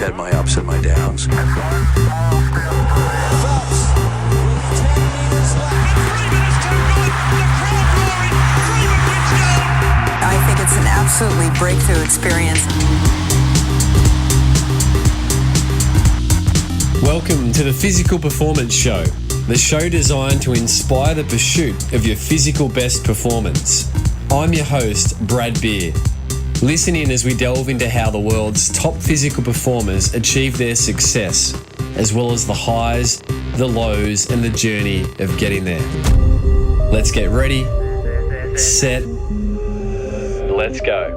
had my ups and my downs. I think it's an absolutely breakthrough experience. Welcome to the Physical Performance Show, the show designed to inspire the pursuit of your physical best performance. I'm your host, Brad Beer. Listen in as we delve into how the world's top physical performers achieve their success, as well as the highs, the lows, and the journey of getting there. Let's get ready, set, let's go.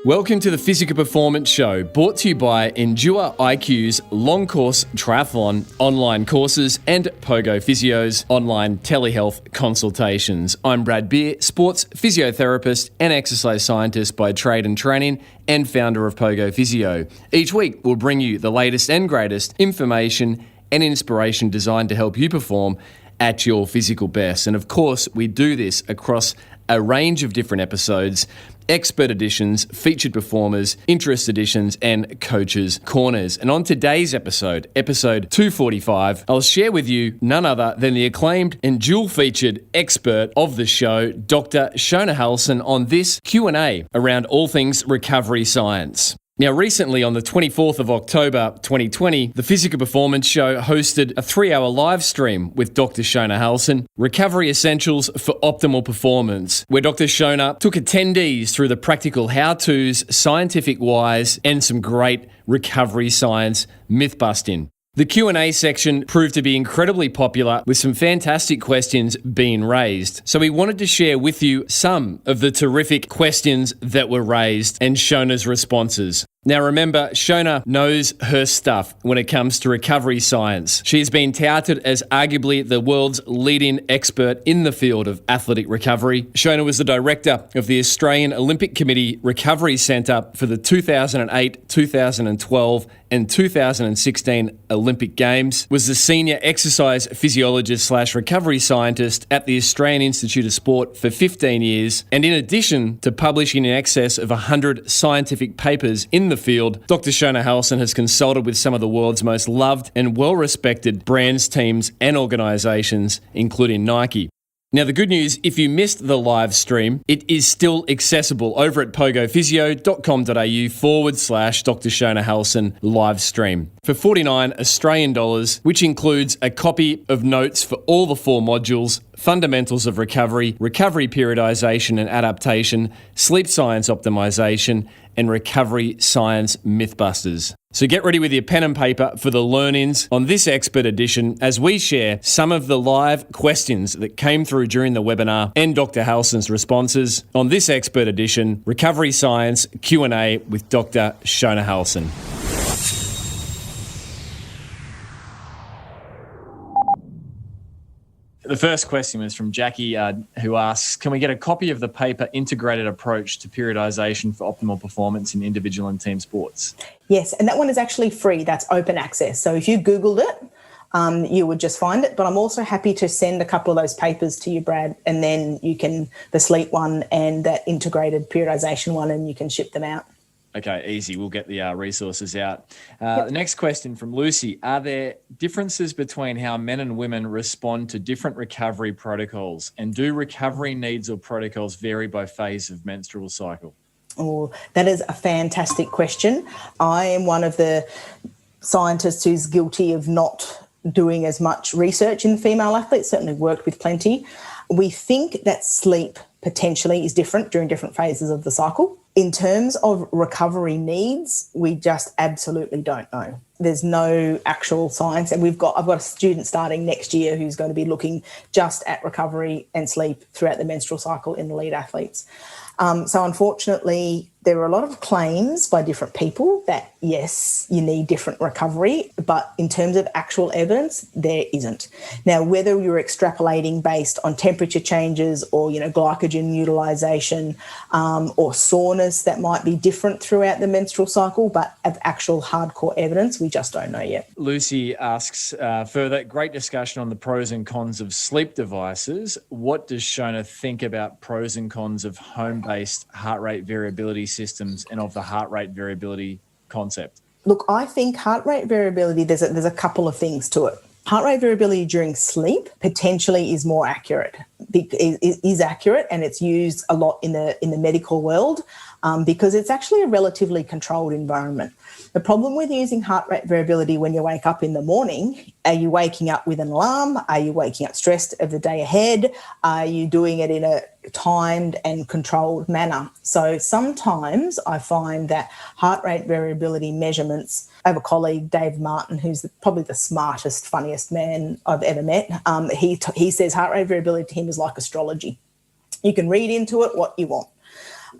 Welcome to the Physical Performance Show, brought to you by Endure IQ's long course triathlon online courses and Pogo Physio's online telehealth consultations. I'm Brad Beer, sports physiotherapist and exercise scientist by trade and training, and founder of Pogo Physio. Each week, we'll bring you the latest and greatest information and inspiration designed to help you perform at your physical best. And of course, we do this across a range of different episodes: expert editions, featured performers, interest editions, and coaches' corners. And on today's episode 245, I'll share with you none other than the acclaimed and dual-featured expert of the show, Dr. Shona Halson, on this Q&A around all things recovery science. Now, recently on the 24th of October 2020, the Physical Performance Show hosted a 3-hour live stream with Dr. Shona Halson, Recovery Essentials for Optimal Performance, where Dr. Shona took attendees through the practical how-tos, scientific whys, and some great recovery science myth-busting. The Q&A section proved to be incredibly popular, with some fantastic questions being raised. So we wanted to share with you some of the terrific questions that were raised and Shona's responses. Now remember, Shona knows her stuff when it comes to recovery science. She's been touted as arguably the world's leading expert in the field of athletic recovery. Shona was the director of the Australian Olympic Committee Recovery Centre for the 2008, 2012 and 2016 Olympic Games, was the Senior Exercise Physiologist / Recovery Scientist at the Australian Institute of Sport for 15 years, and in addition to publishing in excess of 100 scientific papers in the field, Dr. Shona Halson has consulted with some of the world's most loved and well-respected brands, teams and organisations, including Nike. Now, the good news, if you missed the live stream, it is still accessible over at pogophysio.com.au/Dr. Shona Halson live stream for 49 Australian dollars, which includes a copy of notes for all the 4 modules: fundamentals of recovery, recovery periodization and adaptation, sleep science optimization, and recovery science mythbusters. So get ready with your pen and paper for the learnings on this expert edition as we share some of the live questions that came through during the webinar and Dr. Halson's responses on this expert edition, Recovery Science Q&A with Dr. Shona Halson. The first question was from Jackie, who asks, can we get a copy of the paper Integrated Approach to Periodization for Optimal Performance in Individual and Team Sports? Yes, and that one is actually free. That's open access. So if you Googled it, you would just find it. But I'm also happy to send a couple of those papers to you, Brad, and then you can, the sleep one and that integrated periodization one, and you can ship them out. Okay, easy. We'll get the resources out. The next question from Lucy. Are there differences between how men and women respond to different recovery protocols? And do recovery needs or protocols vary by phase of menstrual cycle? Oh, that is a fantastic question. I am one of the scientists who's guilty of not doing as much research in the female athletes, certainly worked with plenty. We think that sleep potentially is different during different phases of the cycle. In terms of recovery needs, we just absolutely don't know. There's no actual science, and I've got a student starting next year who's going to be looking just at recovery and sleep throughout the menstrual cycle in elite athletes. So unfortunately, there are a lot of claims by different people that, yes, you need different recovery, but in terms of actual evidence, there isn't. Now, whether you're extrapolating based on temperature changes or, glycogen utilization or soreness, that might be different throughout the menstrual cycle, but of actual hardcore evidence, we just don't know yet. Lucy asks further, great discussion on the pros and cons of sleep devices. What does Shona think about pros and cons of home-based heart rate variability systems and of the heart rate variability concept? Look, I think heart rate variability, there's a couple of things to it. Heart rate variability during sleep potentially is more accurate. It is accurate, and it's used a lot in the medical world because it's actually a relatively controlled environment. The problem with using heart rate variability when you wake up in the morning, are you waking up with an alarm? Are you waking up stressed of the day ahead? Are you doing it in a timed and controlled manner? So sometimes I find that heart rate variability measurements, I have a colleague, Dave Martin, who's probably the smartest, funniest man I've ever met. He says heart rate variability to him is like astrology. You can read into it what you want.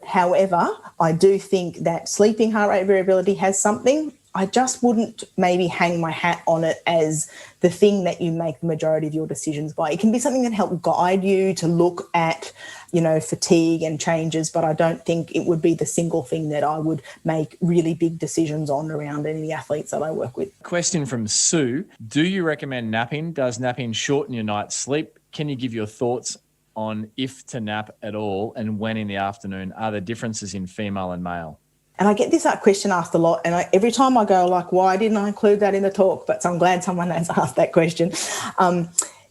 However, I do think that sleeping heart rate variability has something. I just wouldn't maybe hang my hat on it as the thing that you make the majority of your decisions by. It can be something that helps guide you to look at, fatigue and changes, but I don't think it would be the single thing that I would make really big decisions on around any of the athletes that I work with. Question from Sue. Do you recommend napping? Does napping shorten your night's sleep? Can you give your thoughts on if to nap at all and when in the afternoon? Are there differences in female and male? And I get this question asked a lot, and every time I go why didn't I include that in the talk? But I'm glad someone has asked that question.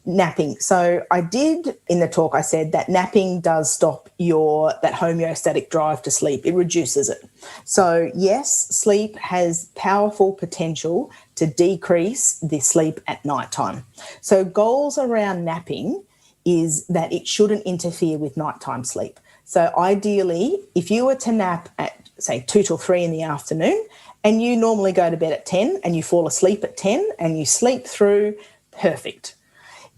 Napping. So I did in the talk, I said that napping does stop that homeostatic drive to sleep. It reduces it. So yes, sleep has powerful potential to decrease the sleep at nighttime. So goals around napping is that it shouldn't interfere with nighttime sleep. So ideally, if you were to nap at, say, 2 till 3 in the afternoon, and you normally go to bed at 10 and you fall asleep at 10 and you sleep through, perfect.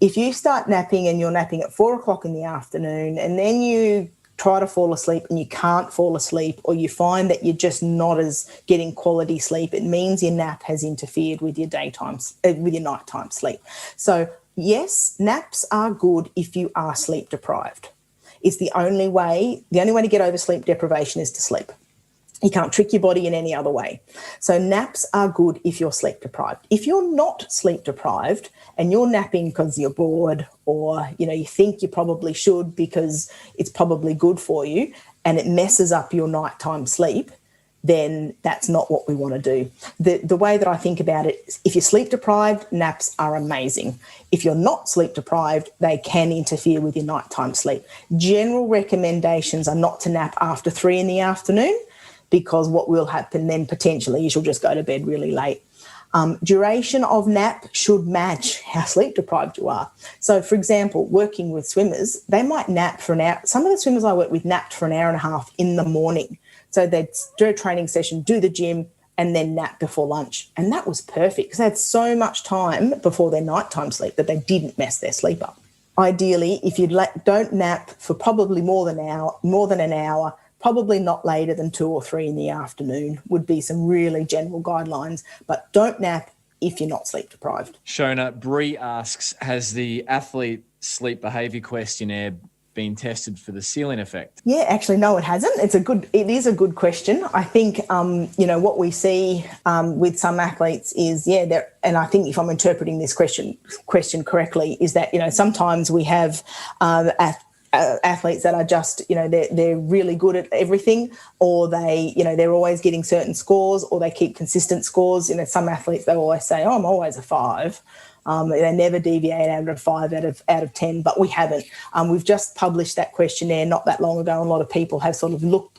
If you start napping and you're napping at 4 o'clock in the afternoon and then you try to fall asleep and you can't fall asleep, or you find that you're just not as getting quality sleep, it means your nap has interfered with your with your nighttime sleep. So yes, naps are good if you are sleep deprived. It's the only way to get over sleep deprivation is to sleep. You can't trick your body in any other way. So naps are good if you're sleep deprived. If you're not sleep deprived and you're napping because you're bored, or you think you probably should because it's probably good for you, and it messes up your nighttime sleep, then that's not what we want to do. The way that I think about it is, if you're sleep deprived, naps are amazing. If you're not sleep deprived, they can interfere with your nighttime sleep. General recommendations are not to nap after 3 in the afternoon, because what will happen then potentially is you'll just go to bed really late. Duration of nap should match how sleep deprived you are. So, for example, working with swimmers, they might nap for an hour. Some of the swimmers I work with napped for an hour and a half in the morning. So they'd do a training session, do the gym, and then nap before lunch. And that was perfect because they had so much time before their nighttime sleep that they didn't mess their sleep up. Ideally, if you don't nap for probably more than an hour, probably not later than 2 or 3 in the afternoon would be some really general guidelines, but don't nap if you're not sleep deprived. Shona, Bree asks, has the athlete sleep behaviour questionnaire been tested for the ceiling effect? Yeah, actually, no, it hasn't. It is a good question. I think, what we see with some athletes is, and I think if I'm interpreting this question correctly, is that, sometimes we have athletes that are just, they're really good at everything, or they're always getting certain scores, or they keep consistent scores. Some athletes, they always say, I'm always a 5. They never deviate out of 5 out of 10, but we haven't. We've just published that questionnaire not that long ago, and a lot of people have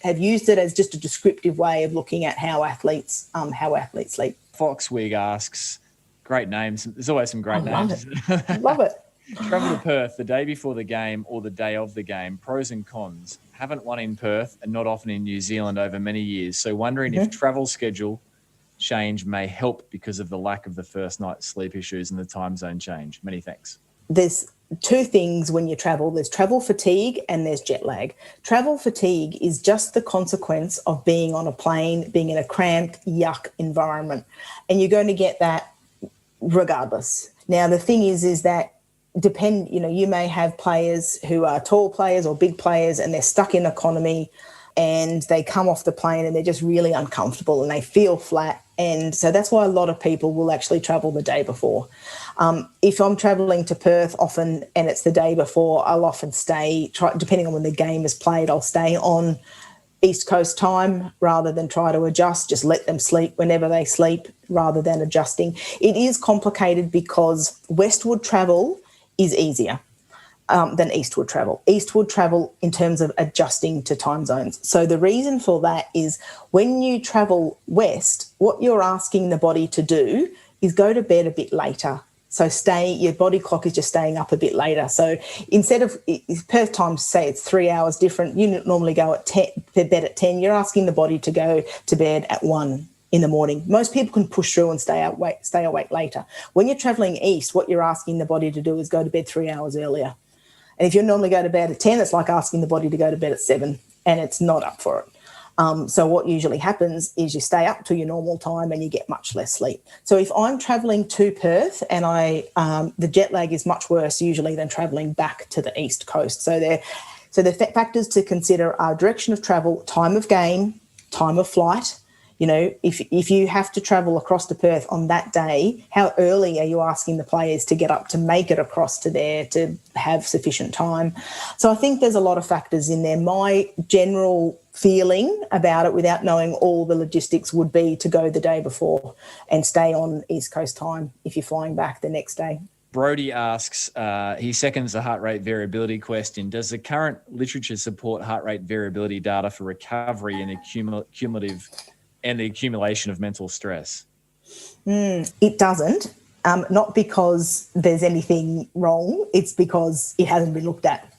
have used it as just a descriptive way of looking at how athletes sleep. Foxwig asks, great names. There's always some great names. Love it. Travel to Perth the day before the game or the day of the game, pros and cons. Haven't won in Perth and not often in New Zealand over many years. So wondering if travel schedule change may help because of the lack of the first night sleep issues and the time zone change. Many thanks. There's 2 things when you travel. There's travel fatigue and there's jet lag. Travel fatigue is just the consequence of being on a plane, being in a cramped, yuck environment. And you're going to get that regardless. Now, the thing is that you may have players who are tall players or big players, and they're stuck in economy. and they come off the plane and they're just really uncomfortable and they feel flat. And so that's why a lot of people will actually travel the day before. If I'm travelling to Perth often and it's the day before, I'll often stay, depending on when the game is played, I'll stay on East Coast time rather than try to adjust, just let them sleep whenever they sleep rather than adjusting. It is complicated because westward travel is easier than eastward travel. Eastward travel in terms of adjusting to time zones. So the reason for that is when you travel west, what you're asking the body to do is go to bed a bit later. So your body clock is just staying up a bit later. So instead of Perth time, say it's 3 hours different, you normally go to bed at 10. You're asking the body to go to bed at 1 in the morning. Most people can push through and stay awake later. When you're traveling east, what you're asking the body to do is go to bed 3 hours earlier. And if you normally go to bed at 10, it's like asking the body to go to bed at 7, and it's not up for it. So what usually happens is you stay up to your normal time and you get much less sleep. So if I'm travelling to Perth and the jet lag is much worse usually than travelling back to the East Coast. So the factors to consider are direction of travel, time of game, time of flight. You know, if you have to travel across to Perth on that day, how early are you asking the players to get up to make it across to there to have sufficient time? So I think there's a lot of factors in there. My general feeling about it, without knowing all the logistics, would be to go the day before and stay on East Coast time if you're flying back the next day. Brody asks, he seconds the heart rate variability question. Does the current literature support heart rate variability data for recovery and cumulative and the accumulation of mental stress? It doesn't, not because there's anything wrong. It's because it hasn't been looked at.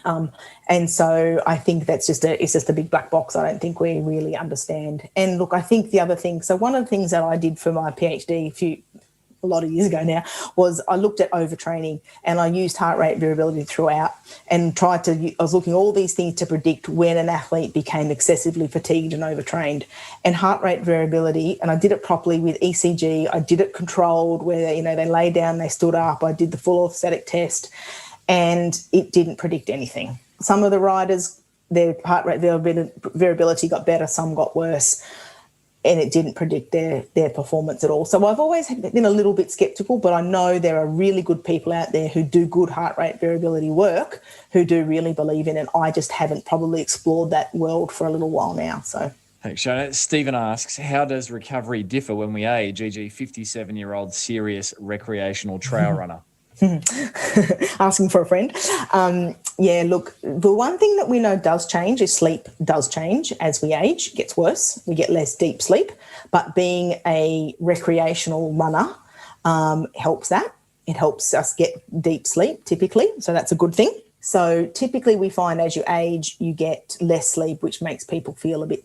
And so I think it's just a big black box. I don't think we really understand. And look, I think the other thing, so one of the things that I did for my PhD a lot of years ago now, was I looked at overtraining and I used heart rate variability throughout and I was looking at all these things to predict when an athlete became excessively fatigued and overtrained. And heart rate variability, and I did it properly with ECG, I did it controlled where, you know, they lay down, they stood up, I did the full orthostatic test, and it didn't predict anything. Some of the riders, their heart rate variability got better, some got worse, and it didn't predict their performance at all. So I've always been a little bit sceptical, but I know there are really good people out there who do good heart rate variability work, who do really believe in it. I just haven't probably explored that world for a little while now. So thanks, Shona. Stephen asks, how does recovery differ when we age, e.g. 57-year-old serious recreational trail runner? Asking for a friend. Yeah, look, the one thing that we know does change is sleep does change as we age. It gets worse. We get less deep sleep. But being a recreational runner helps that. It helps us get deep sleep typically. So that's a good thing. So typically we find as you age, you get less sleep, which makes people feel a bit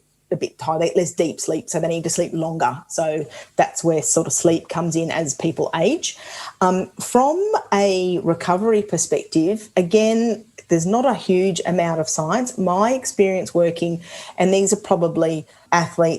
tired. They get less deep sleep, so they need to sleep longer. So that's where sort of sleep comes in as people age. From a recovery perspective, again, there's not a huge amount of science. My experience working, and these are probably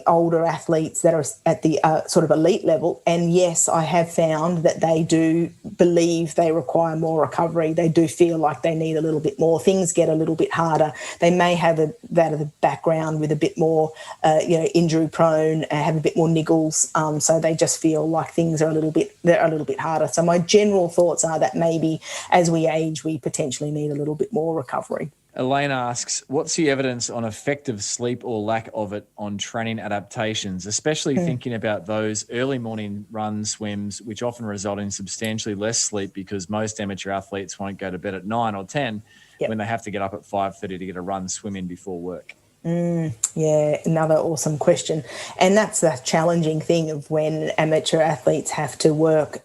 older athletes that are at the sort of elite level, and yes, I have found that they do believe they require more recovery. They do feel like they need a little bit more. Things get a little bit harder. They may have that of the background with a bit more, injury prone, have a bit more niggles. So they just feel like things are a little bit harder. So my general thoughts are that maybe as we age, we potentially need a little bit more recovery. Elaine asks, what's the evidence on effective sleep or lack of it on training adaptations, especially thinking about those early morning runs, swims, which often result in substantially less sleep because most amateur athletes won't go to bed at 9 or 10 when they have to get up at 5:30 to get a run swim in before work? Yeah, another awesome question. And that's the challenging thing of when amateur athletes have to work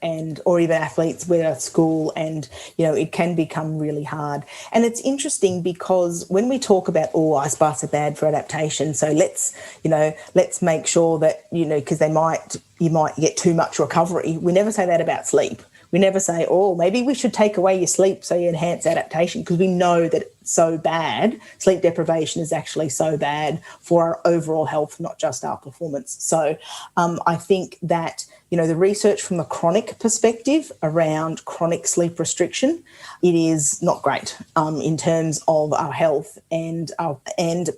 or even athletes with a school, and, it can become really hard. And it's interesting because when we talk about, ice baths are bad for adaptation, so let's make sure that, because you might get too much recovery. We never say that about sleep. We never say, oh, maybe we should take away your sleep so you enhance adaptation, because we know that it's so bad. Sleep deprivation is actually so bad for our overall health, not just our performance. So I think that, the research from a chronic perspective around chronic sleep restriction, it is not great in terms of our health and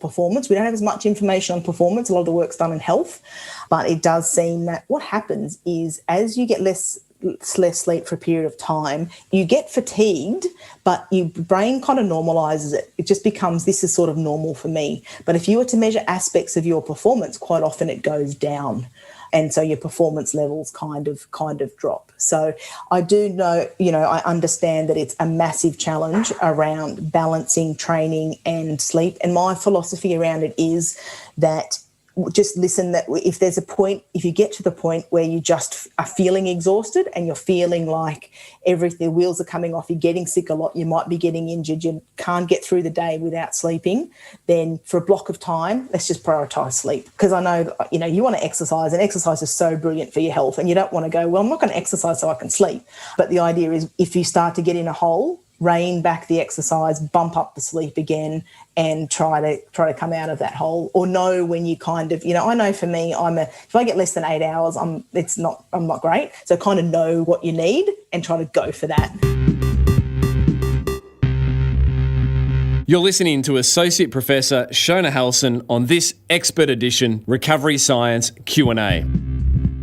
performance. We don't have as much information on performance. A lot of the work's done in health, but it does seem that what happens is as you get less sleep for a period of time, you get fatigued, but your brain kind of normalizes it. It just becomes, this is sort of normal for me. But if you were to measure aspects of your performance, quite often it goes down. And so your performance levels kind of drop. So I do know, I understand that it's a massive challenge around balancing training and sleep. And my philosophy around it is that just listen, that if you get to the point where you just are feeling exhausted and you're feeling like the wheels are coming off, you're getting sick a lot, you might be getting injured, you can't get through the day without sleeping, then for a block of time, let's just prioritise sleep. Because I know, you want to exercise, and exercise is so brilliant for your health, and you don't want to go, well, I'm not going to exercise so I can sleep. But the idea is if you start to get in a hole, rein back the exercise, bump up the sleep again, and try to come out of that hole. Or know when you kind of, I know for me, if I get less than 8 hours, I'm not great. So kind of know what you need and try to go for that. You're listening to Associate Professor Shona Halson on this Expert Edition Recovery Science Q&A.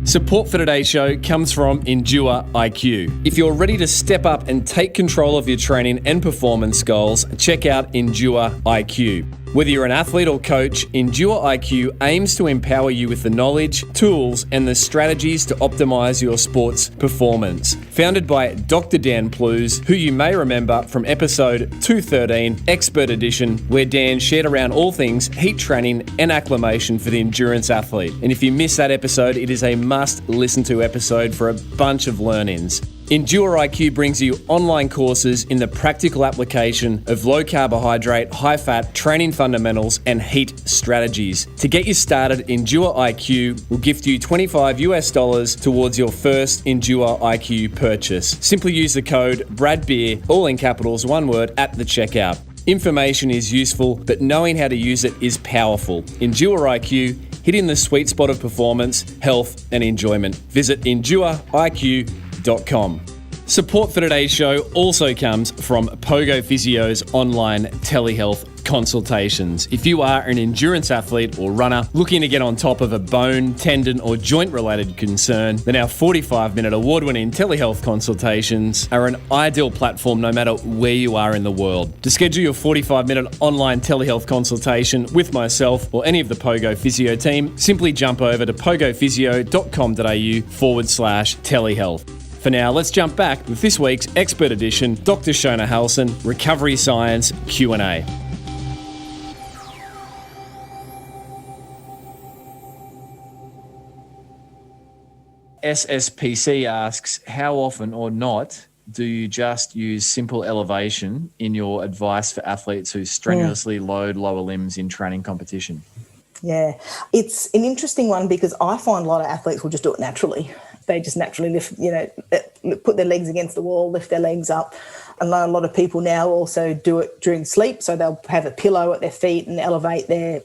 Support for today's show comes from Endure IQ. If you're ready to step up and take control of your training and performance goals, check out Endure IQ. Whether you're an athlete or coach, Endure IQ aims to empower you with the knowledge, tools, and the strategies to optimize your sport's performance. Founded by Dr. Dan Plews, who you may remember from episode 213, Expert Edition, where Dan shared around all things heat training and acclimation for the endurance athlete. And if you missed that episode, it is a must-listen-to episode for a bunch of learnings. Endure IQ brings you online courses in the practical application of low carbohydrate, high fat training fundamentals and heat strategies. To get you started, Endure IQ will gift you $25 towards your first Endure IQ purchase. Simply use the code BRADBEER, all in capitals, one word, at the checkout. Information is useful, but knowing how to use it is powerful. Endure IQ, hitting the sweet spot of performance, health and enjoyment. Visit endureiq.com. Support for today's show also comes from Pogo Physio's online telehealth consultations. If you are an endurance athlete or runner looking to get on top of a bone, tendon or joint related concern, then our 45-minute award-winning telehealth consultations are an ideal platform no matter where you are in the world. To schedule your 45-minute online telehealth consultation with myself or any of the Pogo Physio team, simply jump over to pogophysio.com.au/telehealth. For now, let's jump back with this week's Expert Edition, Dr. Shona Halson Recovery Science Q&A. SSPC asks, how often or not do you just use simple elevation in your advice for athletes who strenuously load lower limbs in training competition? Yeah, it's an interesting one because I find a lot of athletes will just do it naturally. They just naturally lift, put their legs against the wall, lift their legs up. And a lot of people now also do it during sleep. So they'll have a pillow at their feet and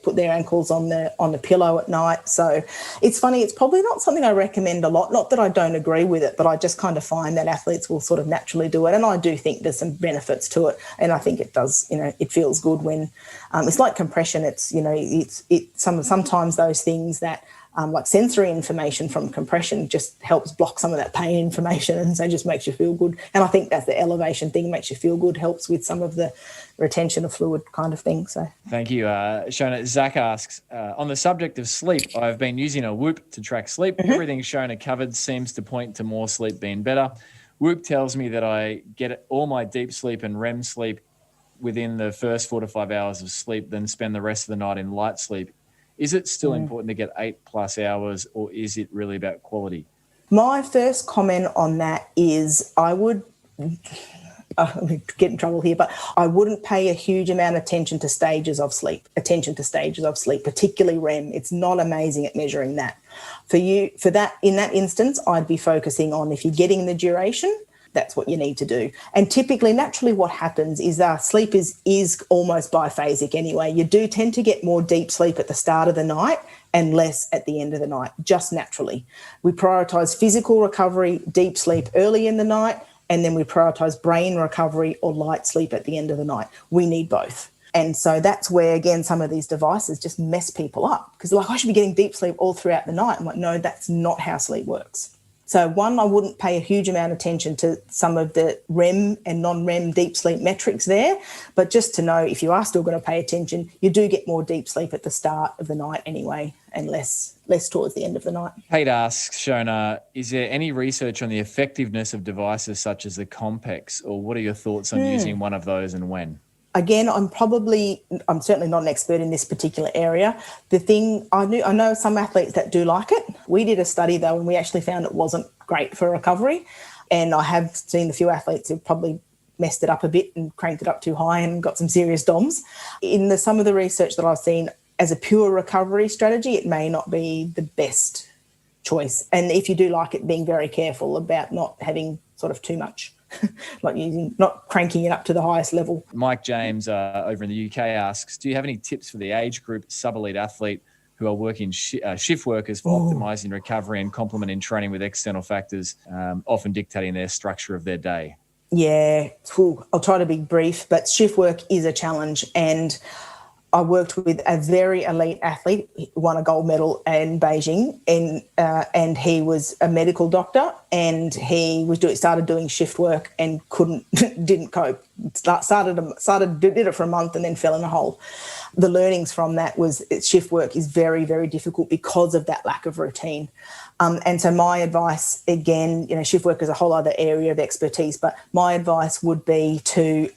put their ankles on the pillow at night. So it's funny, it's probably not something I recommend a lot. Not that I don't agree with it, but I just kind of find that athletes will sort of naturally do it. And I do think there's some benefits to it. And I think it does, it feels good when it's like compression. Sometimes those things that like sensory information from compression just helps block some of that pain information, and so just makes you feel good. And I think that's the elevation thing, makes you feel good, helps with some of the retention of fluid kind of thing. So thank you, Shona. Zach asks, on the subject of sleep, I've been using a Whoop to track sleep. Everything Shona covered seems to point to more sleep being better. Whoop tells me that I get all my deep sleep and REM sleep within the first 4 to 5 hours of sleep, then spend the rest of the night in light sleep. Is it still important to get 8+ hours, or is it really about quality? My first comment on that is I would get in trouble here, but I wouldn't pay a huge amount of attention to stages of sleep, particularly REM. It's not amazing at measuring that. In that instance, I'd be focusing on if you're getting the duration, that's what you need to do. And typically, naturally, what happens is sleep is almost biphasic anyway. You do tend to get more deep sleep at the start of the night and less at the end of the night, just naturally. We prioritise physical recovery, deep sleep early in the night, and then we prioritise brain recovery or light sleep at the end of the night. We need both. And so that's where, again, some of these devices just mess people up because they're like, I should be getting deep sleep all throughout the night. I'm like, no, that's not how sleep works. So one, I wouldn't pay a huge amount of attention to some of the REM and non-REM deep sleep metrics there, but just to know if you are still going to pay attention, you do get more deep sleep at the start of the night anyway and less towards the end of the night. Kate asks, Shona, is there any research on the effectiveness of devices such as the Compex, or what are your thoughts on using one of those and when? Again, I'm certainly not an expert in this particular area. The thing, I know some athletes that do like it. We did a study though, and we actually found it wasn't great for recovery. And I have seen a few athletes who probably messed it up a bit and cranked it up too high and got some serious DOMs. In some of the research that I've seen, as a pure recovery strategy, it may not be the best choice. And if you do like it, being very careful about not having sort of too much. Not cranking it up to the highest level. Mike James over in the UK asks, do you have any tips for the age group sub-elite athlete who are working shift workers for optimising recovery and complementing training with external factors, often dictating their structure of their day? Yeah, I'll try to be brief, but shift work is a challenge. And I worked with a very elite athlete, won a gold medal in Beijing, and he was a medical doctor, and he started doing shift work and didn't cope. Did it for a month and then fell in a hole. The learnings from that was shift work is very, very difficult because of that lack of routine. And so my advice, again, shift work is a whole other area of expertise, but my advice would be to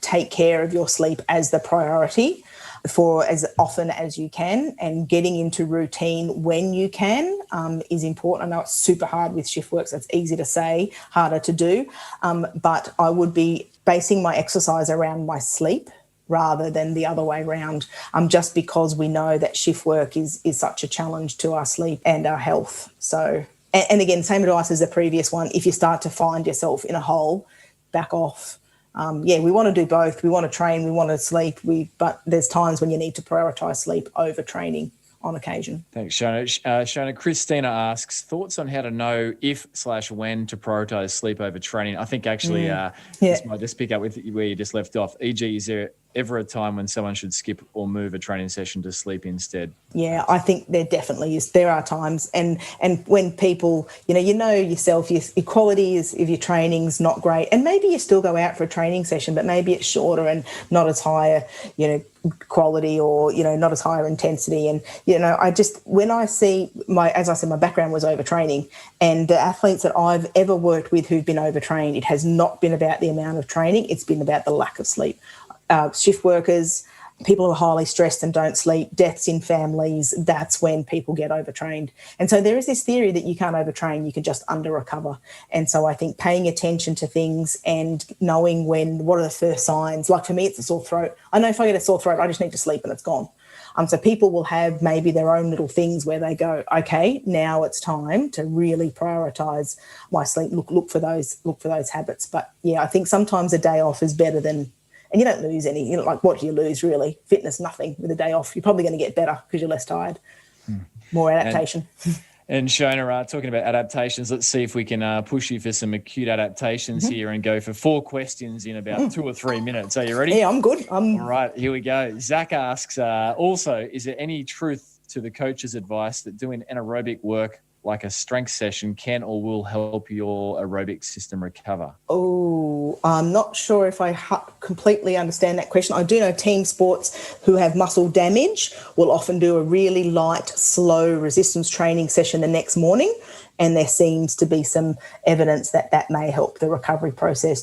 take care of your sleep as the priority for as often as you can, and getting into routine when you can is important. I know it's super hard with shift work, so it's easy to say, harder to do, but I would be basing my exercise around my sleep rather than the other way around, just because we know that shift work is such a challenge to our sleep and our health. So, and again, same advice as the previous one, if you start to find yourself in a hole, back off. We want to do both. We want to train, we want to sleep, but there's times when you need to prioritise sleep over training on occasion. Thanks, Shona. Shona, Christina asks, thoughts on how to know if/when to prioritise sleep over training? I think actually this might just pick up with where you just left off. E.g., is there ever a time when someone should skip or move a training session to sleep instead? Yeah, I think there definitely is. There are times, and when people, you know yourself, your quality of your training's not great, and maybe you still go out for a training session, but maybe it's shorter and not as high, quality or not as higher intensity. And when I see my background was overtraining, and the athletes that I've ever worked with who've been overtrained, it has not been about the amount of training, it's been about the lack of sleep. Shift workers, people who are highly stressed and don't sleep, deaths in families, that's when people get overtrained. And so there is this theory that you can't overtrain, you can just under-recover. And so I think paying attention to things and knowing what are the first signs. Like for me, it's a sore throat. I know if I get a sore throat, I just need to sleep and it's gone. So people will have maybe their own little things where they go, okay, now it's time to really prioritise my sleep, look for those habits. But yeah, I think sometimes a day off is better than, and you don't lose any, what do you lose really? Fitness, nothing with a day off. You're probably going to get better because you're less tired. More adaptation. And Shona, talking about adaptations, let's see if we can push you for some acute adaptations here and go for 4 questions in about 2 or 3 minutes. Are you ready? Yeah, I'm good. All right, here we go. Zach asks, also, is there any truth to the coach's advice that doing anaerobic work like a strength session can or will help your aerobic system recover? Oh, I'm not sure if I completely understand that question. I do know team sports who have muscle damage will often do a really light, slow resistance training session the next morning, and there seems to be some evidence that may help the recovery process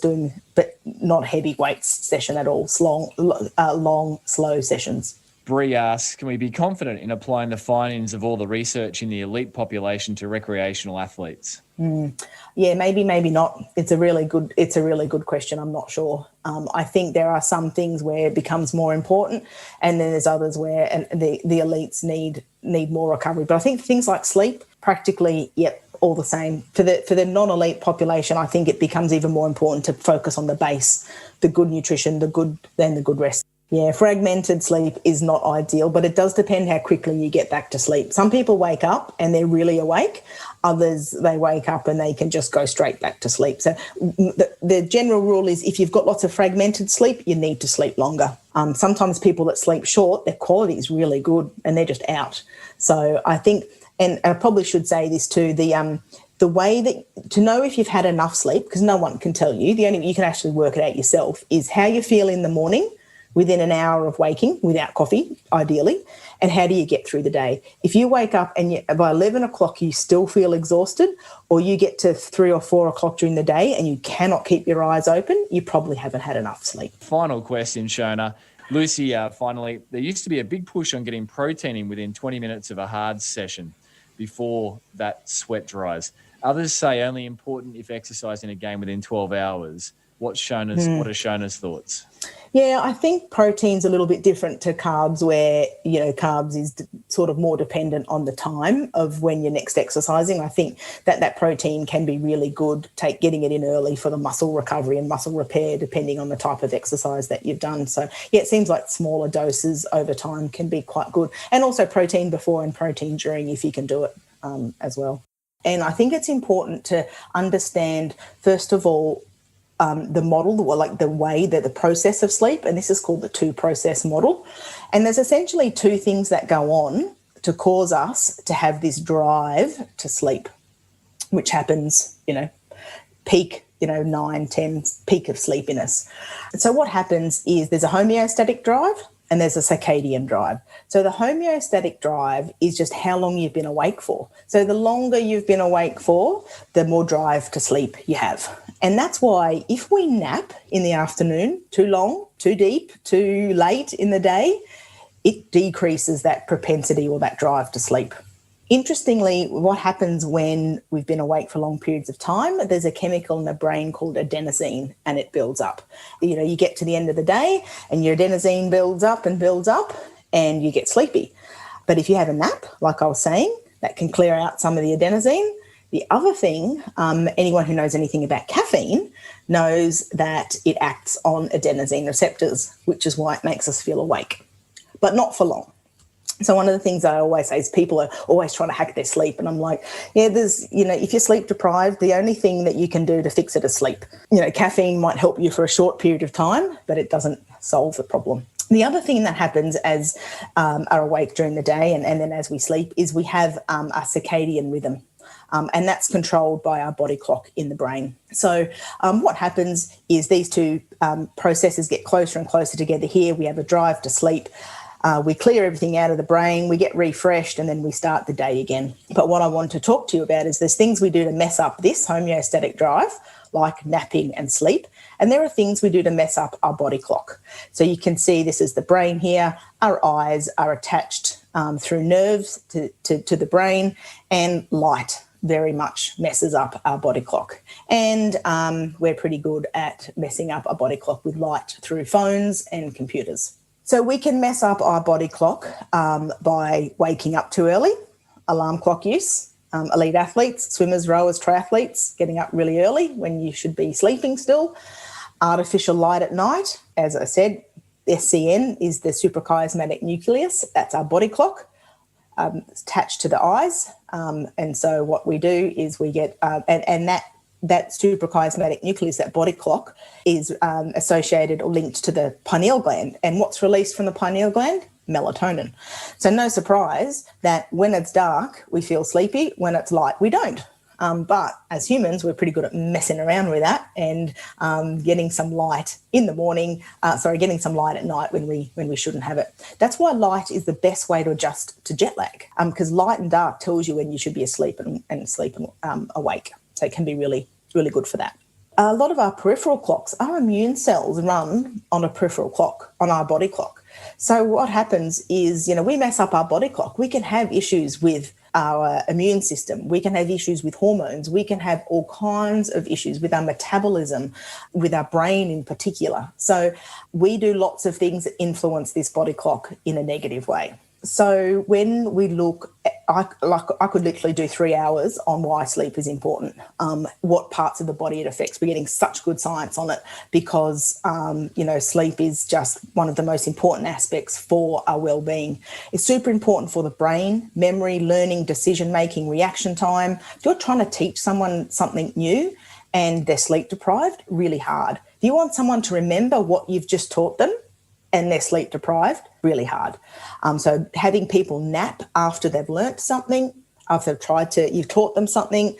but not heavy weights session at all, long, slow sessions. Bree asks, can we be confident in applying the findings of all the research in the elite population to recreational athletes? Yeah, maybe not. It's a really good question. I'm not sure. I think there are some things where it becomes more important, and then there's others where the elites need more recovery. But I think things like sleep, practically, all the same. For the non-elite population, I think it becomes even more important to focus on the base, the good nutrition, the good rest. Yeah, fragmented sleep is not ideal, but it does depend how quickly you get back to sleep. Some people wake up and they're really awake. Others, they wake up and they can just go straight back to sleep. So the general rule is if you've got lots of fragmented sleep, you need to sleep longer. Sometimes people that sleep short, their quality is really good and they're just out. So I think, and I probably should say this too, the way that to know if you've had enough sleep, because no one can tell you, the only you can actually work it out yourself, is how you feel in the morning within an hour of waking, without coffee, ideally, and how do you get through the day. If you wake up and by 11 o'clock you still feel exhausted, or you get to 3 or 4 o'clock during the day and you cannot keep your eyes open, you probably haven't had enough sleep. Final question, Shona. Lucy, finally, there used to be a big push on getting protein in within 20 minutes of a hard session before that sweat dries. Others say only important if exercising again within 12 hours. What are Shona's thoughts? Yeah, I think protein's a little bit different to carbs where, carbs is sort of more dependent on the time of when you're next exercising. I think that protein can be really good, getting it in early for the muscle recovery and muscle repair, depending on the type of exercise that you've done. So, yeah, it seems like smaller doses over time can be quite good. And also protein before and protein during if you can do it as well. And I think it's important to understand, first of all, the model, the way that the process of sleep, and this is called the 2-process model. And there's essentially 2 things that go on to cause us to have this drive to sleep, which happens, peak, 9, 10, peak of sleepiness. So what happens is there's a homeostatic drive and there's a circadian drive. So the homeostatic drive is just how long you've been awake for. So the longer you've been awake for, the more drive to sleep you have. And that's why if we nap in the afternoon, too long, too deep, too late in the day, it decreases that propensity or that drive to sleep. Interestingly, what happens when we've been awake for long periods of time, there's a chemical in the brain called adenosine and it builds up. You get to the end of the day and your adenosine builds up and you get sleepy. But if you have a nap, like I was saying, that can clear out some of the adenosine. The other thing, anyone who knows anything about caffeine knows that it acts on adenosine receptors, which is why it makes us feel awake, but not for long. So one of the things I always say is people are always trying to hack their sleep. And I'm like, if you're sleep deprived, the only thing that you can do to fix it is sleep. Caffeine might help you for a short period of time, but it doesn't solve the problem. The other thing that happens as are awake during the day and then as we sleep is we have a circadian rhythm. And that's controlled by our body clock in the brain. So what happens is these 2 processes get closer and closer together here. We have a drive to sleep. We clear everything out of the brain, we get refreshed, and then we start the day again. But what I want to talk to you about is there's things we do to mess up this homeostatic drive, like napping and sleep, and there are things we do to mess up our body clock. So you can see this is the brain here. Our eyes are attached through nerves to the brain, and light very much messes up our body clock. And we're pretty good at messing up our body clock with light through phones and computers. So we can mess up our body clock by waking up too early, alarm clock use, elite athletes, swimmers, rowers, triathletes, getting up really early when you should be sleeping still, artificial light at night. As I said, SCN is the suprachiasmatic nucleus. That's our body clock. It's attached to the eyes. And so what we do is we get, and that suprachiasmatic nucleus, that body clock, is associated or linked to the pineal gland. And what's released from the pineal gland? Melatonin. So no surprise that when it's dark, we feel sleepy. When it's light, we don't. But as humans, we're pretty good at messing around with that and getting some light in the morning, getting some light at night when we shouldn't have it. That's why light is the best way to adjust to jet lag, because light and dark tells you when you should be asleep and sleep and awake. So it can be really, really good for that. A lot of our peripheral clocks, our immune cells run on a peripheral clock, on our body clock. So what happens is, we mess up our body clock. We can have issues with our immune system. We can have issues with hormones. We can have all kinds of issues with our metabolism, with our brain in particular. So we do lots of things that influence this body clock in a negative way. So when we look, I could literally do 3 hours on why sleep is important, what parts of the body it affects. We're getting such good science on it because, sleep is just one of the most important aspects for our well-being. It's super important for the brain, memory, learning, decision-making, reaction time. If you're trying to teach someone something new and they're sleep deprived, really hard. If you want someone to remember what you've just taught them, and they're sleep deprived, really hard. So having people nap after they've learnt something, after you've taught them something,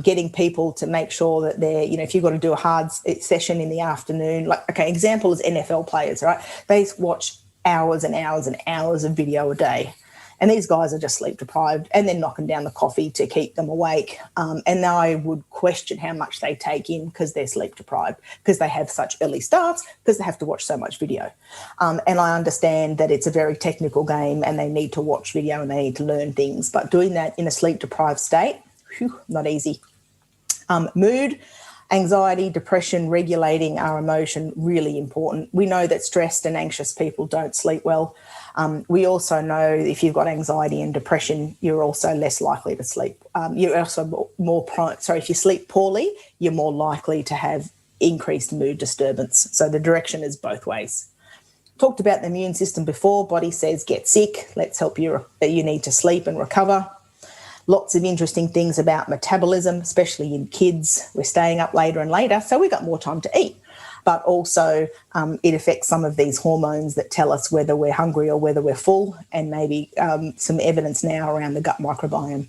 getting people to make sure that they're, if you've got to do a hard session in the afternoon, example is NFL players, right? They watch hours and hours and hours of video a day. And these guys are just sleep deprived and they're knocking down the coffee to keep them awake. And I would question how much they take in because they're sleep deprived, because they have such early starts, because they have to watch so much video. And I understand that it's a very technical game and they need to watch video and they need to learn things. But doing that in a sleep deprived state, not easy. Mood, anxiety, depression, regulating our emotion, really important. We know that stressed and anxious people don't sleep well. We also know if you've got anxiety and depression, you're also less likely to sleep. You're also more prone. So if you sleep poorly, you're more likely to have increased mood disturbance. So the direction is both ways. Talked about the immune system before. Body says get sick. Let's help you. You need to sleep and recover. Lots of interesting things about metabolism, especially in kids. We're staying up later and later, so we've got more time to eat. But also it affects some of these hormones that tell us whether we're hungry or whether we're full, and maybe some evidence now around the gut microbiome.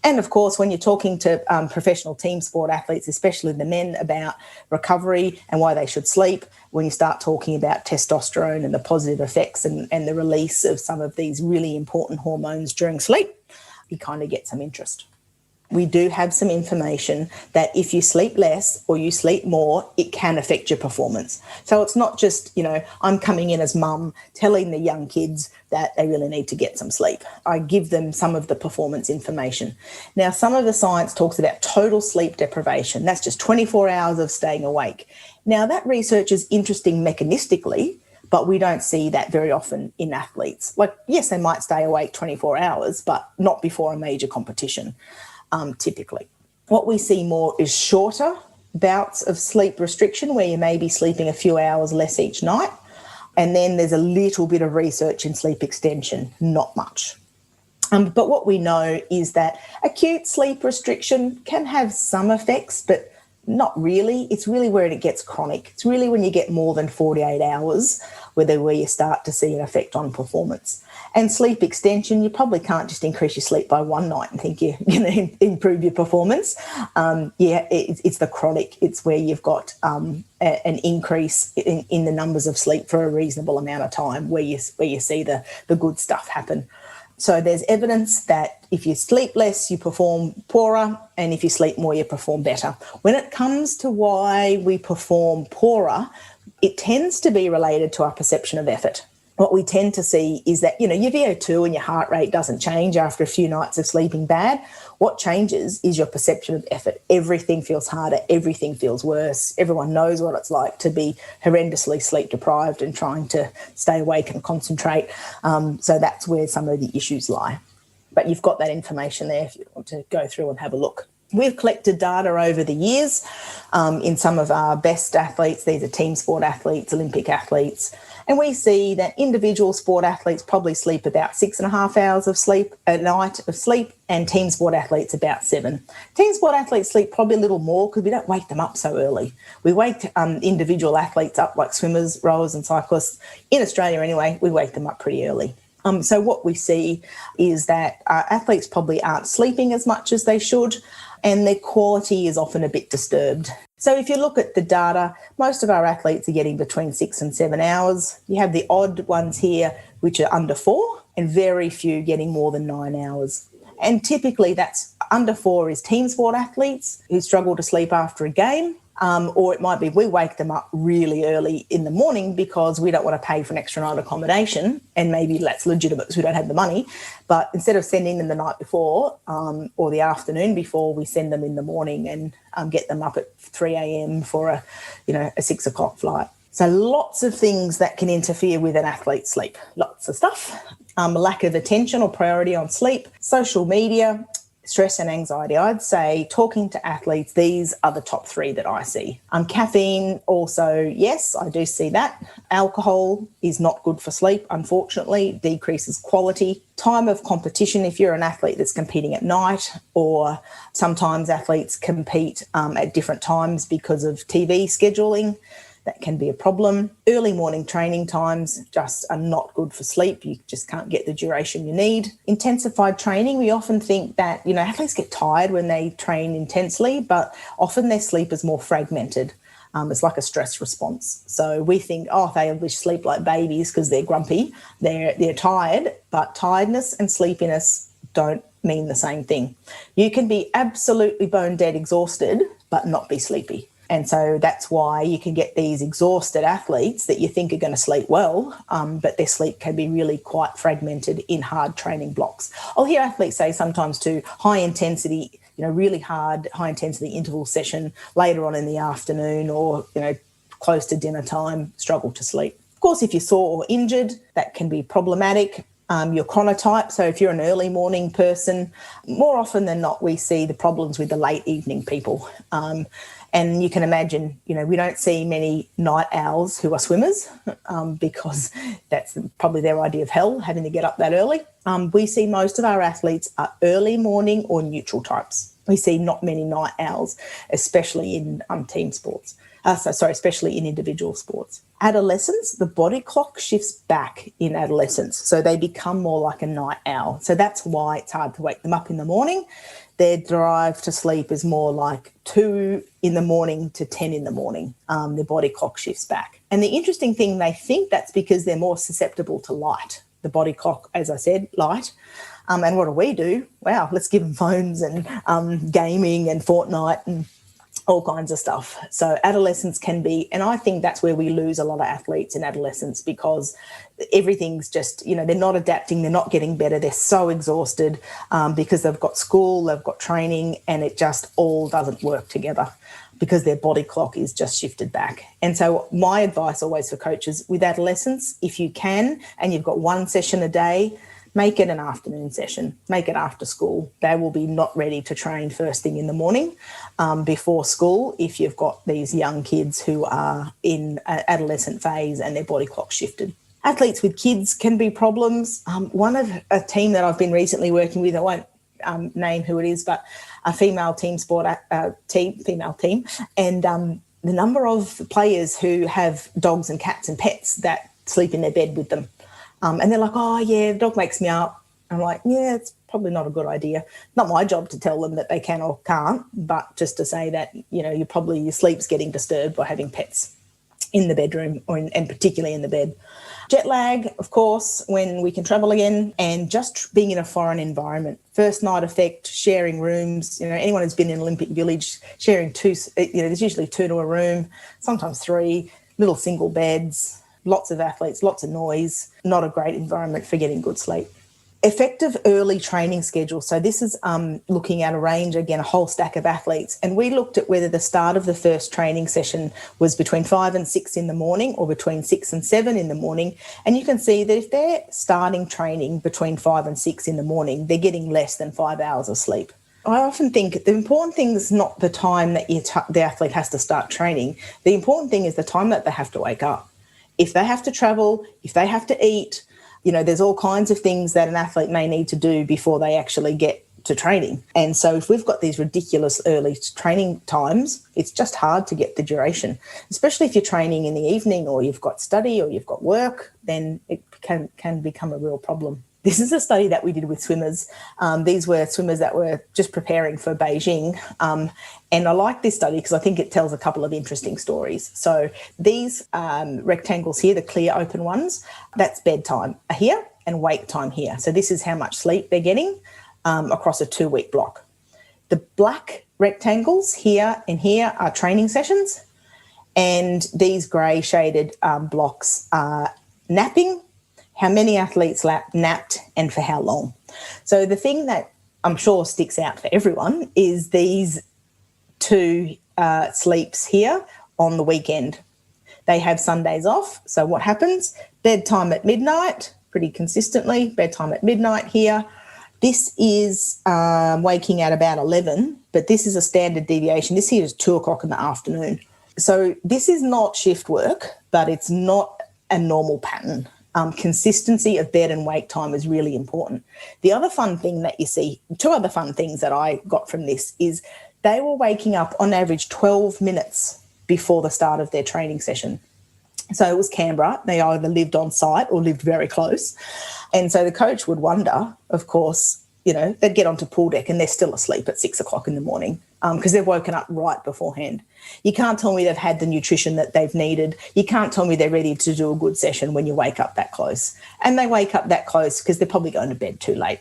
And, of course, when you're talking to professional team sport athletes, especially the men, about recovery and why they should sleep, when you start talking about testosterone and the positive effects and the release of some of these really important hormones during sleep, you kind of get some interest. We do have some information that if you sleep less or you sleep more, it can affect your performance. So it's not just, I'm coming in as mum telling the young kids that they really need to get some sleep. I give them some of the performance information. Now, some of the science talks about total sleep deprivation. That's just 24 hours of staying awake. Now, that research is interesting mechanistically, but we don't see that very often in athletes. Yes, they might stay awake 24 hours, but not before a major competition. Typically. What we see more is shorter bouts of sleep restriction where you may be sleeping a few hours less each night. And then there's a little bit of research in sleep extension, not much. But what we know is that acute sleep restriction can have some effects, but not really. It's really where it gets chronic. It's really when you get more than 48 hours where you start to see an effect on performance. And sleep extension, you probably can't just increase your sleep by one night and think you're going to improve your performance. It's the chronic. It's where you've got an increase in the numbers of sleep for a reasonable amount of time where you see the good stuff happen. So there's evidence that if you sleep less, you perform poorer, and if you sleep more, you perform better. When it comes to why we perform poorer, it tends to be related to our perception of effort. What we tend to see is that, your VO2 and your heart rate doesn't change after a few nights of sleeping bad. What changes is your perception of effort. Everything feels harder. Everything feels worse. Everyone knows what it's like to be horrendously sleep deprived and trying to stay awake and concentrate. So that's where some of the issues lie. But you've got that information there if you want to go through and have a look. We've collected data over the years in some of our best athletes. These are team sport athletes, Olympic athletes. And we see that individual sport athletes probably sleep about 6.5 hours of sleep a night of sleep, and team sport athletes about 7. Team sport athletes sleep probably a little more because we don't wake them up so early. We wake individual athletes up like swimmers, rowers and cyclists. In Australia anyway, we wake them up pretty early. So what we see is that athletes probably aren't sleeping as much as they should, and their quality is often a bit disturbed. So if you look at the data, most of our athletes are getting between 6 and 7 hours. You have the odd ones here, which are under 4, and very few getting more than 9 hours. And typically that's under 4 is team sport athletes who struggle to sleep after a game. Or it might be we wake them up really early in the morning because we don't want to pay for an extra night accommodation, and maybe that's legitimate because we don't have the money. But instead of sending them the night before or the afternoon before, we send them in the morning and get them up at 3 a.m. for a 6 o'clock flight. So lots of things that can interfere with an athlete's sleep. Lots of stuff. Lack of attention or priority on sleep, social media, stress and anxiety. I'd say talking to athletes, these are the top three that I see. Caffeine also, yes, I do see that. Alcohol is not good for sleep, unfortunately, decreases quality. Time of competition, if you're an athlete that's competing at night, or sometimes athletes compete at different times because of TV scheduling, that can be a problem. Early morning training times just are not good for sleep. You just can't get the duration you need. Intensified training, we often think that, athletes get tired when they train intensely, but often their sleep is more fragmented. It's like a stress response. So we think, they sleep like babies because they're grumpy. They're tired, but tiredness and sleepiness don't mean the same thing. You can be absolutely bone dead exhausted, but not be sleepy. And so that's why you can get these exhausted athletes that you think are going to sleep well, but their sleep can be really quite fragmented in hard training blocks. I'll hear athletes say sometimes too, high intensity, really hard, high intensity interval session later on in the afternoon or, close to dinner time, struggle to sleep. Of course, if you're sore or injured, that can be problematic. Your chronotype, so if you're an early morning person, more often than not, we see the problems with the late evening people. And you can imagine, we don't see many night owls who are swimmers because that's probably their idea of hell, having to get up that early. We see most of our athletes are early morning or neutral types. We see not many night owls, especially in team sports. Especially in individual sports. Adolescence, the body clock shifts back in adolescence. So they become more like a night owl. So that's why it's hard to wake them up in the morning. Their drive to sleep is more like 2 in the morning to 10 in the morning. Their body clock shifts back. And the interesting thing, they think that's because they're more susceptible to light. The body clock, as I said, light. And what do? Wow, let's give them phones and gaming and Fortnite and all kinds of stuff. So adolescence can be, and I think that's where we lose a lot of athletes in adolescence because everything's just, they're not adapting, they're not getting better, they're so exhausted because they've got school, they've got training, and it just all doesn't work together because their body clock is just shifted back. And so my advice always for coaches with adolescents, if you can, and you've got one session a day, make it an afternoon session, make it after school. They will be not ready to train first thing in the morning before school if you've got these young kids who are in an adolescent phase and their body clock shifted. Athletes with kids can be problems. One of a team that I've been recently working with, I won't name who it is, but a female team, and the number of players who have dogs and cats and pets that sleep in their bed with them. And they're like, the dog wakes me up. I'm like, it's probably not a good idea. Not my job to tell them that they can or can't, but just to say that, your sleep's getting disturbed by having pets in the bedroom and particularly in the bed. Jet lag, of course, when we can travel again, and just being in a foreign environment. First night effect, sharing rooms. Anyone who's been in Olympic Village, sharing two, there's usually 2 to a room, sometimes 3, little single beds. Lots of athletes, lots of noise, not a great environment for getting good sleep. Effective early training schedule. So this is looking at a range, again, a whole stack of athletes. And we looked at whether the start of the first training session was between 5 and 6 in the morning or between 6 and 7 in the morning. And you can see that if they're starting training between 5 and 6 in the morning, they're getting less than 5 hours of sleep. I often think the important thing is not the time that the athlete has to start training. The important thing is the time that they have to wake up. If they have to travel, if they have to eat, there's all kinds of things that an athlete may need to do before they actually get to training. And so if we've got these ridiculous early training times, it's just hard to get the duration, especially if you're training in the evening or you've got study or you've got work, then it can become a real problem. This is a study that we did with swimmers. These were swimmers that were just preparing for Beijing. And I like this study because I think it tells a couple of interesting stories. So these rectangles here, the clear open ones, that's bedtime here and wake time here. So this is how much sleep they're getting across a 2-week block. The black rectangles here and here are training sessions. And these grey shaded blocks are napping, how many athletes napped and for how long. So the thing that I'm sure sticks out for everyone is these 2 sleeps here on the weekend. They have Sundays off. So what happens? Bedtime at midnight, pretty consistently, bedtime at midnight here. This is waking at about 11, but this is a standard deviation. This here is 2 o'clock in the afternoon. So this is not shift work, but it's not a normal pattern. Consistency of bed and wake time is really important. The other fun thing that you see, 2 other fun things that I got from this is they were waking up on average 12 minutes before the start of their training session. So it was Canberra. They either lived on site or lived very close. And so the coach would wonder, of course, they'd get onto pool deck and they're still asleep at 6 o'clock in the morning because they've woken up right beforehand. You can't tell me they've had the nutrition that they've needed. You can't tell me they're ready to do a good session when you wake up that close. And they wake up that close because they're probably going to bed too late.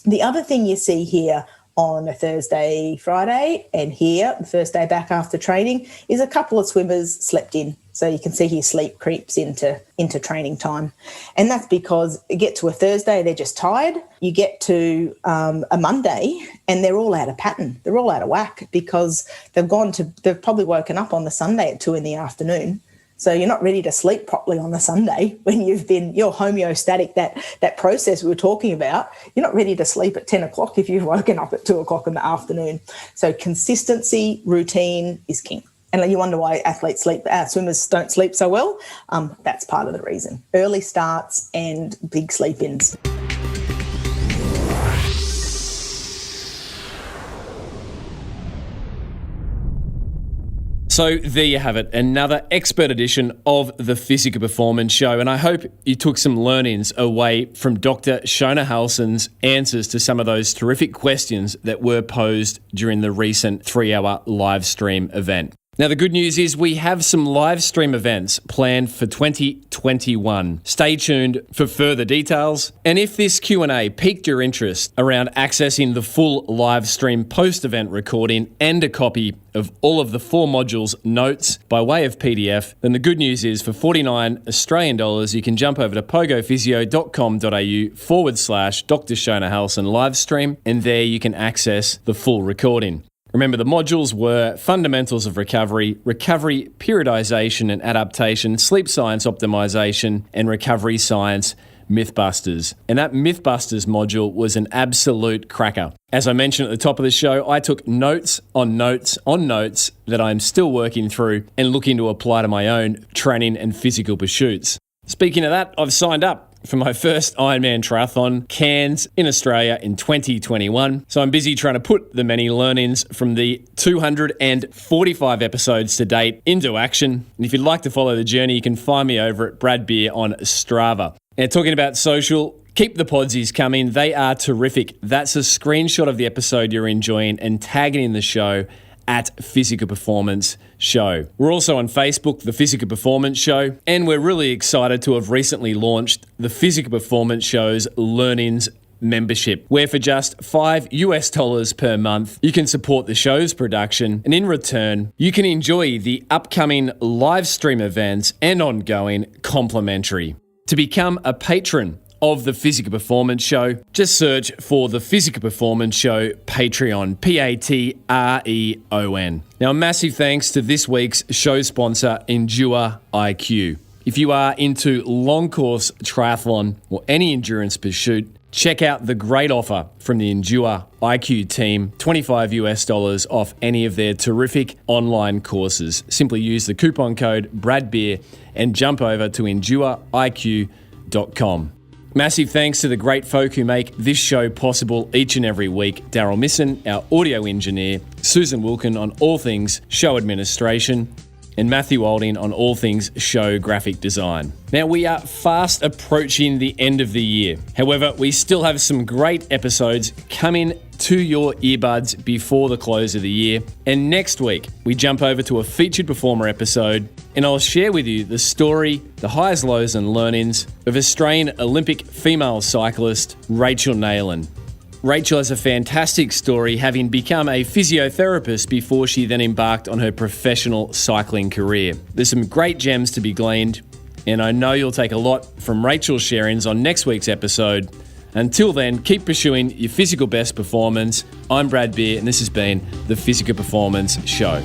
The other thing you see here on a Thursday, Friday, and here, the first day back after training, is a couple of swimmers slept in. So you can see here sleep creeps into training time. And that's because you get to a Thursday, they're just tired. You get to a Monday and they're all out of pattern. They're all out of whack because they've probably woken up on the Sunday at 2 in the afternoon. So you're not ready to sleep properly on the Sunday when you're homeostatic, that process we were talking about. You're not ready to sleep at 10 o'clock if you've woken up at 2 o'clock in the afternoon. So consistency, routine is king. And you wonder why swimmers don't sleep so well. That's part of the reason. Early starts and big sleep-ins. So there you have it, another expert edition of the Physical Performance Show. And I hope you took some learnings away from Dr. Shona Halson's answers to some of those terrific questions that were posed during the recent 3-hour live stream event. Now, the good news is we have some live stream events planned for 2021. Stay tuned for further details. And if this Q&A piqued your interest around accessing the full live stream post-event recording and a copy of all of the 4 modules notes by way of PDF, then the good news is for 49 Australian dollars, you can jump over to pogophysio.com.au/Dr. Shona Halson livestream, and there you can access the full recording. Remember, the modules were Fundamentals of Recovery, Recovery Periodization and Adaptation, Sleep Science Optimization, and Recovery Science Mythbusters. And that Mythbusters module was an absolute cracker. As I mentioned at the top of the show, I took notes on notes on notes that I'm still working through and looking to apply to my own training and physical pursuits. Speaking of that, I've signed up for my first Ironman triathlon, Cairns, in Australia in 2021. So I'm busy trying to put the many learnings from the 245 episodes to date into action. And if you'd like to follow the journey, you can find me over at Brad Beer on Strava. Now, talking about social, keep the podsies coming. They are terrific. That's a screenshot of the episode you're enjoying and tagging in the show at Physical Performance Show. We're also on Facebook, The Physical Performance Show, and we're really excited to have recently launched the Physical Performance Show's Learnings membership, where for just $5 per month, you can support the show's production, and in return, you can enjoy the upcoming live stream events and ongoing complimentary. To become a patron of the Physical Performance Show, just search for the Physical Performance Show Patreon, Patreon. Now, a massive thanks to this week's show sponsor, Endure IQ. If you are into long course triathlon or any endurance pursuit, check out the great offer from the Endure IQ team, $25 off any of their terrific online courses. Simply use the coupon code BRADBEER and jump over to endureiq.com. Massive thanks to the great folk who make this show possible each and every week. Daryl Misson, our audio engineer, Susan Wilkin on all things show administration, and Matthew Olding on all things show graphic design. Now, we are fast approaching the end of the year. However, we still have some great episodes coming to your earbuds before the close of the year. And next week, we jump over to a featured performer episode, and I'll share with you the story, the highs, lows, and learnings of Australian Olympic female cyclist Rachel Neylan. Rachel has a fantastic story, having become a physiotherapist before she then embarked on her professional cycling career. There's some great gems to be gleaned, and I know you'll take a lot from Rachel's sharings on next week's episode. Until then, keep pursuing your physical best performance. I'm Brad Beer, and this has been the Physical Performance Show.